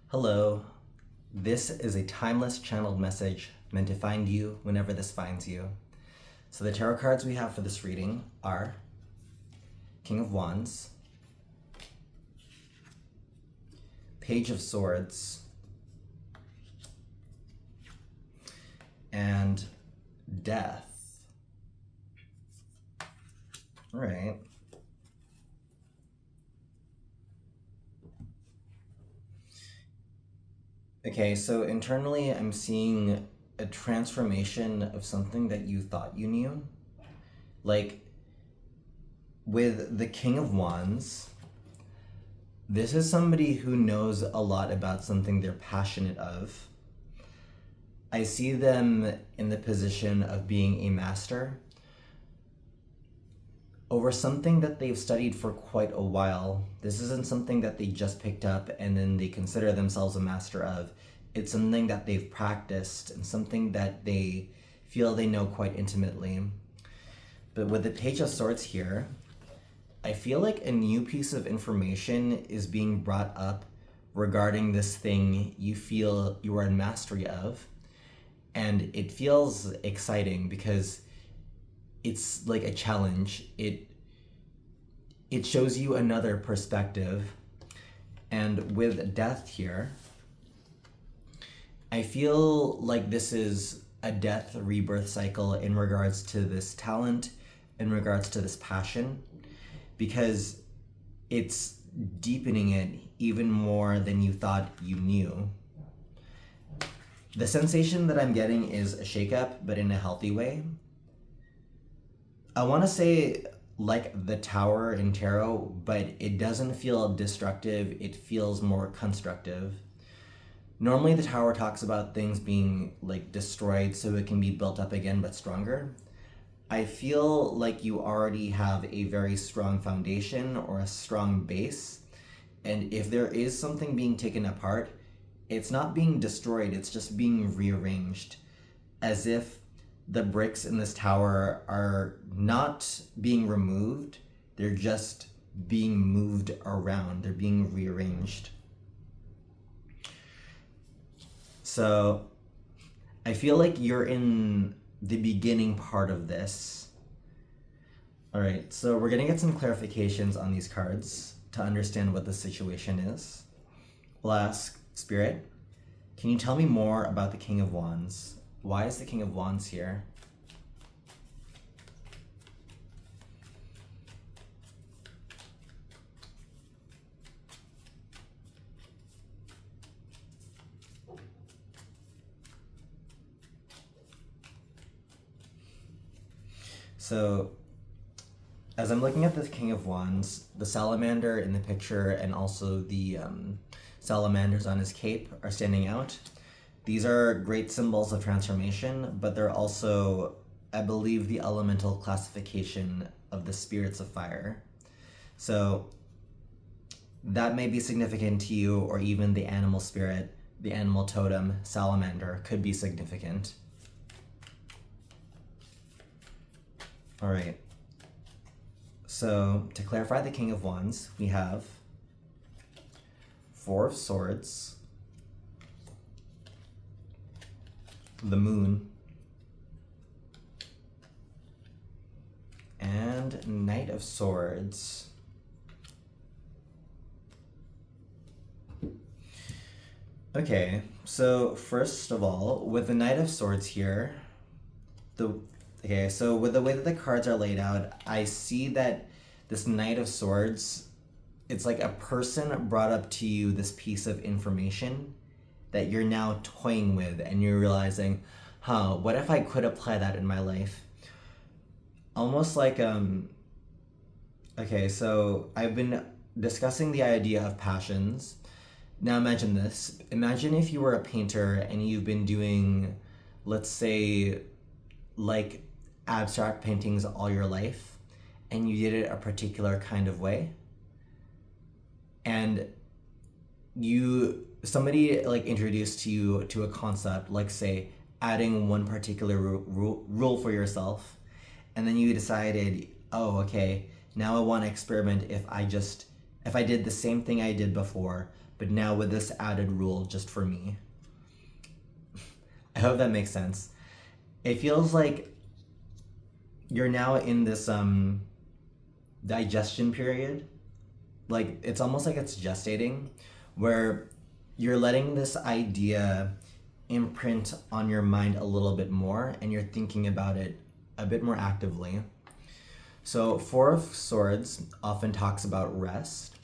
Hello, this is a timeless channeled message meant to find you whenever this finds you. So the tarot cards we have for this reading are King of Wands, Page of Swords, and Death. All right. Okay, so internally I'm seeing a transformation of something that you thought you knew. Like with the King of Wands, this is somebody who knows a lot about something they're passionate of. I see them in the position of being a master over something that they've studied for quite a while. This isn't something that they just picked up and then they consider themselves a master of. It's something that they've practiced and something that they feel they know quite intimately. But with the Page of Swords here, I feel like a new piece of information is being brought up regarding this thing you feel you are in mastery of. And it feels exciting because it's like a challenge. It shows you another perspective. And with Death here, I feel like this is a death rebirth cycle in regards to this talent, in regards to this passion, because it's deepening it even more than you thought you knew. The sensation that I'm getting is a shakeup, but in a healthy way. I want to say like the Tower in tarot, but it doesn't feel destructive, it feels more constructive. Normally the Tower talks about things being like destroyed so it can be built up again but stronger. I feel like you already have a very strong foundation or a strong base, and if there is something being taken apart, it's not being destroyed, it's just being rearranged, as if the bricks in this tower are not being removed, they're just being moved around, they're being rearranged. So I feel like you're in the beginning part of this. All right, so we're gonna get some clarifications on these cards to understand what the situation is. We'll ask Spirit, can you tell me more about the King of Wands? Why is the King of Wands here? So, as I'm looking at the King of Wands, the salamander in the picture and also the salamanders on his cape are standing out. These are great symbols of transformation, but they're also, I believe, the elemental classification of the spirits of fire. So that may be significant to you, or even the animal spirit, the animal totem, salamander, could be significant. All right. So to clarify the King of Wands, we have Four of Swords, the Moon, and Knight of Swords. Okay, so first of all, with the Knight of Swords here, so with the way that the cards are laid out, I see that this Knight of Swords, it's like a person brought up to you this piece of information that you're now toying with, and you're realizing, what if I could apply that in my life? Almost like, okay, so I've been discussing the idea of passions. Now imagine this. Imagine if you were a painter and you've been doing, let's say, like abstract paintings all your life, and you did it a particular kind of way, and somebody like introduced you to a concept, like say adding one particular rule for yourself, and then you decided, okay, now I want to experiment if I did the same thing I did before, but now with this added rule just for me. I hope that makes sense. It feels like you're now in this digestion period. Like it's almost like it's gestating, where you're letting this idea imprint on your mind a little bit more, and you're thinking about it a bit more actively. So Four of Swords often talks about rest,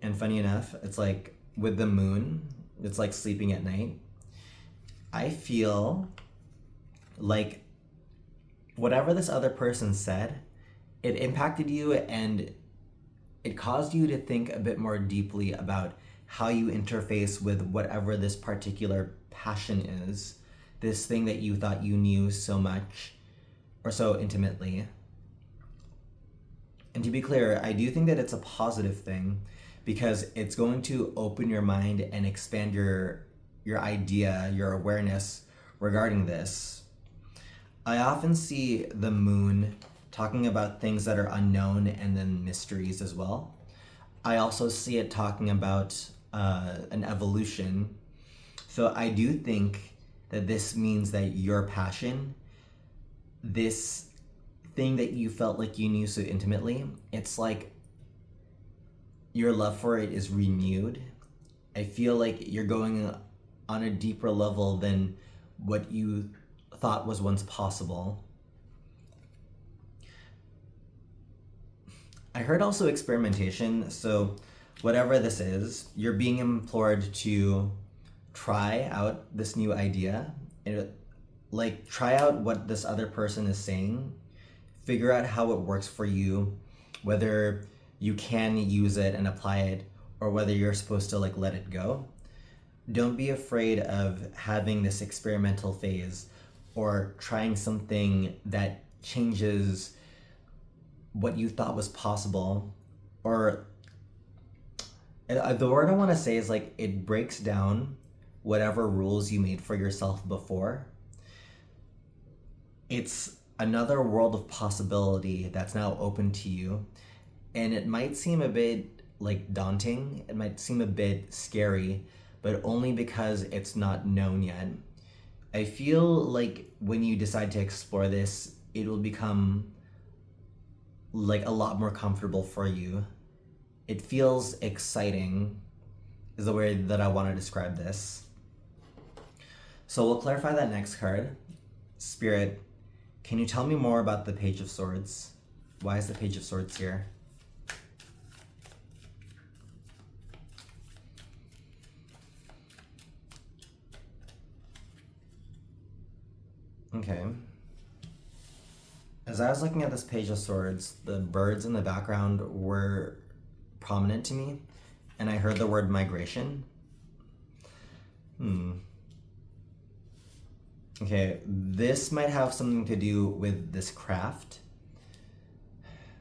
and funny enough, it's like with the moon, it's like sleeping at night. I feel like whatever this other person said, it impacted you and it caused you to think a bit more deeply about how you interface with whatever this particular passion is, this thing that you thought you knew so much or so intimately. And to be clear, I do think that it's a positive thing because it's going to open your mind and expand your idea, your awareness regarding this. I often see the moon talking about things that are unknown and then mysteries as well. I also see it talking about an evolution. So I do think that this means that your passion, this thing that you felt like you knew so intimately, it's like your love for it is renewed. I feel like you're going on a deeper level than what you thought was once possible. I heard also experimentation, so whatever this is, you're being implored to try out this new idea, and like try out what this other person is saying, figure out how it works for you, whether you can use it and apply it, or whether you're supposed to like let it go. Don't be afraid of having this experimental phase or trying something that changes what you thought was possible. Or the word I want to say is like it breaks down whatever rules you made for yourself before. It's another world of possibility that's now open to you. And it might seem a bit like daunting, it might seem a bit scary, but only because it's not known yet. I feel like when you decide to explore this, it will become like a lot more comfortable for you. It feels exciting, is the way that I want to describe this. So we'll clarify that next card. Spirit, can you tell me more about the Page of Swords? Why is the Page of Swords here? Okay. As I was looking at this Page of Swords, the birds in the background were prominent to me, and I heard the word migration. Okay, this might have something to do with this craft,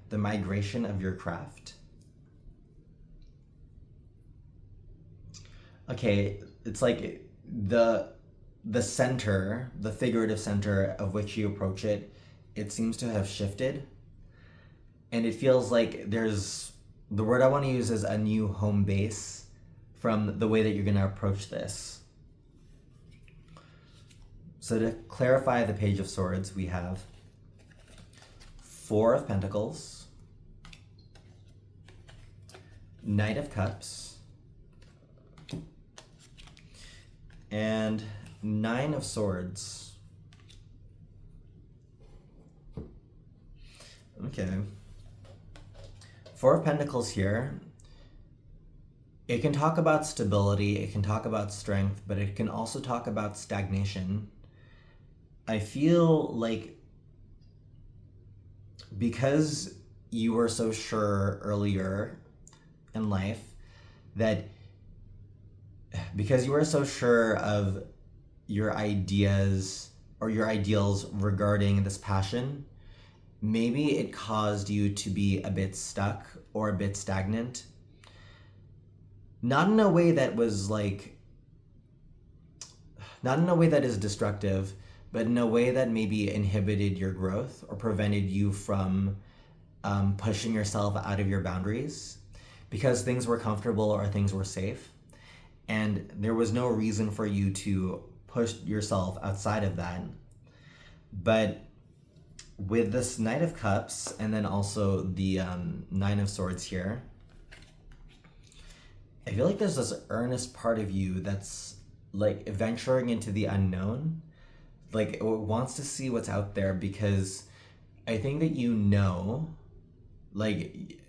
the migration of your craft. Okay, it's like the center, the figurative center of which you approach it, it seems to have shifted. And it feels like there's, the word I want to use is a new home base from the way that you're going to approach this. So to clarify the Page of Swords, we have Four of Pentacles, Knight of Cups, and Nine of Swords. Okay. Four of Pentacles here. It can talk about stability, it can talk about strength, but it can also talk about stagnation. I feel like because you were so sure earlier in life that because you were so sure of your ideas or your ideals regarding this passion, maybe it caused you to be a bit stuck or a bit stagnant. Not in a way that was like, not in a way that is destructive, but in a way that maybe inhibited your growth or prevented you from pushing yourself out of your boundaries because things were comfortable or things were safe. and there was no reason for you to push yourself outside of that. But with this Knight of Cups and then also the Nine of Swords here, I feel like there's this earnest part of you that's like venturing into the unknown. Like it wants to see what's out there, because I think that like,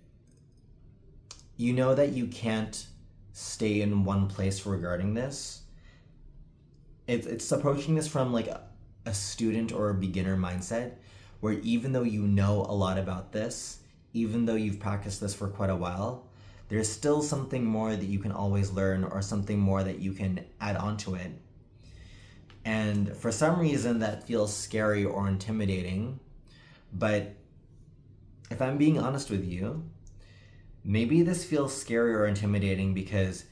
you know that you can't stay in one place regarding this. It's approaching this from like a student or a beginner mindset, where even though you know a lot about this, even though you've practiced this for quite a while, there's still something more that you can always learn, or something more that you can add onto it. And for some reason that feels scary or intimidating, but if I'm being honest with you, maybe this feels scary or intimidating because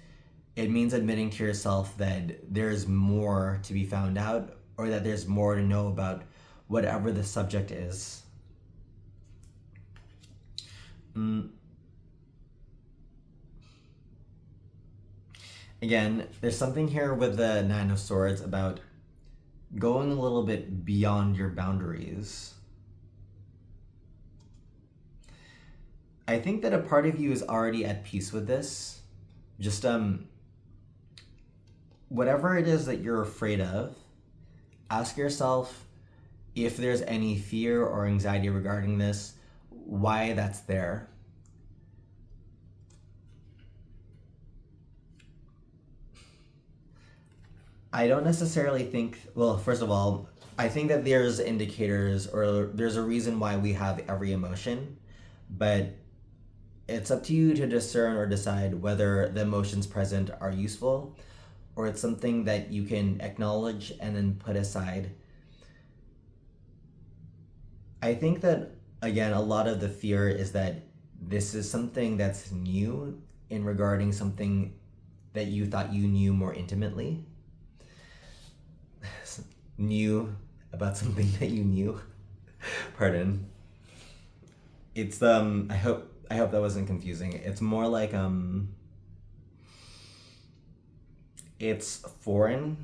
it means admitting to yourself that there's more to be found out, or that there's more to know about whatever the subject is. Again, there's something here with the Nine of Swords about going a little bit beyond your boundaries. I think that a part of you is already at peace with this. Just whatever it is that you're afraid of, ask yourself if there's any fear or anxiety regarding this, why that's there. I don't necessarily think, well, first of all, I think that there's indicators, or there's a reason why we have every emotion, but it's up to you to discern or decide whether the emotions present are useful, or it's something that you can acknowledge and then put aside. I think that, again, a lot of the fear is that this is something that's new in regarding something that you thought you knew more intimately. Knew about something that you knew. Pardon. It's I hope that wasn't confusing. It's more like it's foreign,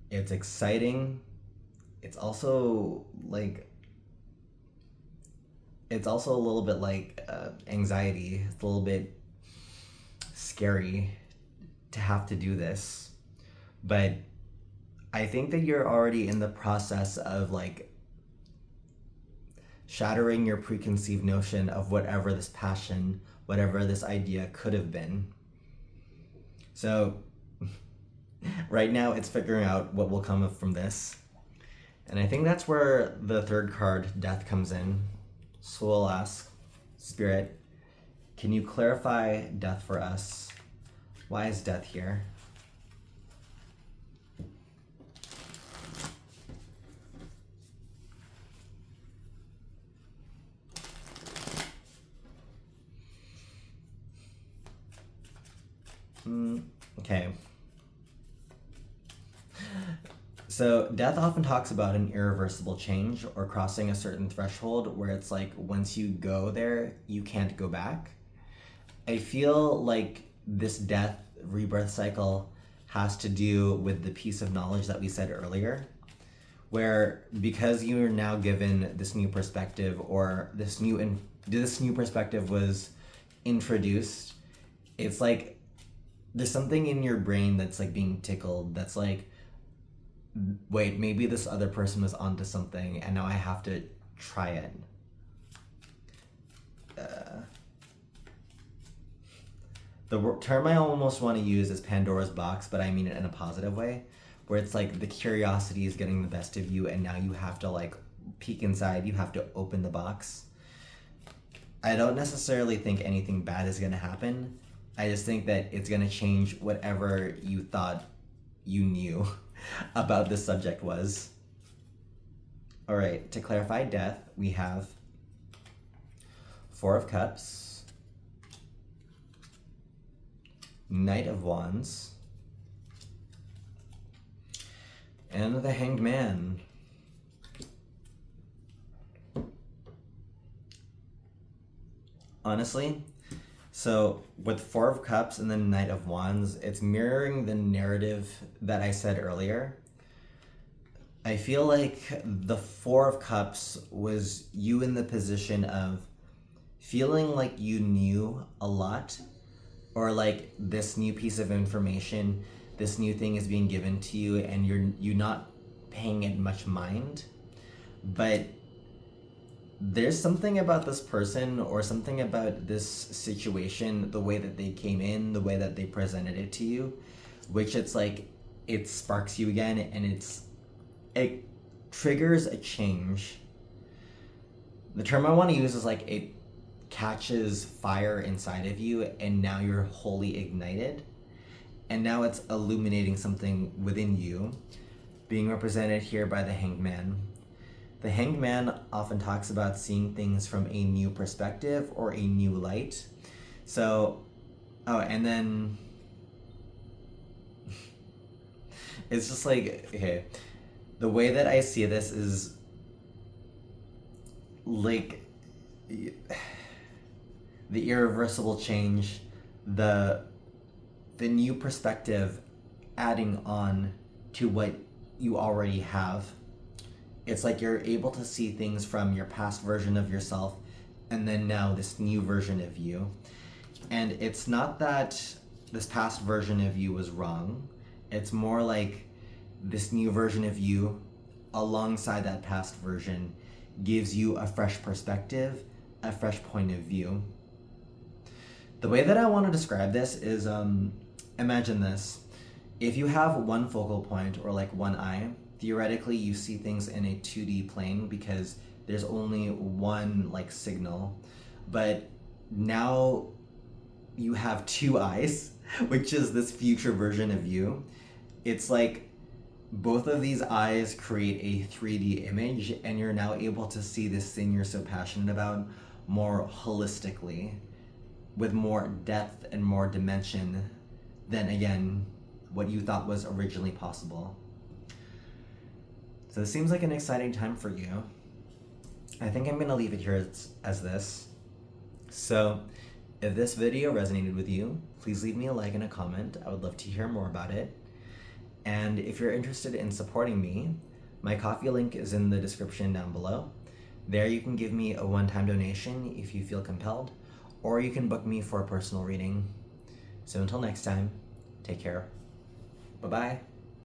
it's exciting, it's also a little bit like anxiety. It's a little bit scary to have to do this, but I think that you're already in the process of like shattering your preconceived notion of whatever this passion, whatever this idea could have been. So right now it's figuring out what will come from this. And I think that's where the third card, Death, comes in. So we'll ask, Spirit, can you clarify death for us? Why is death here? Okay. So death often talks about an irreversible change, or crossing a certain threshold where it's like once you go there, you can't go back. I feel like this death rebirth cycle has to do with the piece of knowledge that we said earlier, where because you are now given this new perspective, or this new perspective was introduced, it's like there's something in your brain that's like being tickled, that's like, wait, maybe this other person was onto something and now I have to try it. The term I almost want to use is Pandora's box, but I mean it in a positive way, where it's like the curiosity is getting the best of you and now you have to like peek inside, you have to open the box. I don't necessarily think anything bad is going to happen. I just think that it's going to change whatever you thought you knew about this subject was. All right, to clarify death, we have Four of Cups, Knight of Wands, and the Hanged Man. Honestly, So with Four of Cups and the Knight of Wands, it's mirroring the narrative that I said earlier. I feel like the Four of Cups was you in the position of feeling like you knew a lot, or like this new piece of information, this new thing is being given to you and you're not paying it much mind. But there's something about this person or something about this situation, the way that they came in, the way that they presented it to you, which it's like it sparks you again, and it triggers a change. The term I want to use is like it catches fire inside of you, and now you're wholly ignited, and now it's illuminating something within you, being represented here by the Hanged Man. The Hanged Man often talks about seeing things from a new perspective or a new light. So, and then it's just like, okay, the way that I see this is like the irreversible change, the new perspective adding on to what you already have. It's like you're able to see things from your past version of yourself and then now this new version of you. And it's not that this past version of you was wrong. It's more like this new version of you alongside that past version gives you a fresh perspective, a fresh point of view. The way that I want to describe this is, imagine this. If you have one focal point or like one eye, theoretically you see things in a 2D plane because there's only one like signal. But now you have two eyes, which is this future version of you. It's like both of these eyes create a 3D image, and you're now able to see this thing you're so passionate about more holistically, with more depth and more dimension than, again, what you thought was originally possible. So it seems like an exciting time for you. I think I'm gonna leave it here as this. So if this video resonated with you, please leave me a like and a comment. I would love to hear more about it. And if you're interested in supporting me, my Ko-fi link is in the description down below. There you can give me a one-time donation if you feel compelled, or you can book me for a personal reading. So until next time, take care. Bye-bye.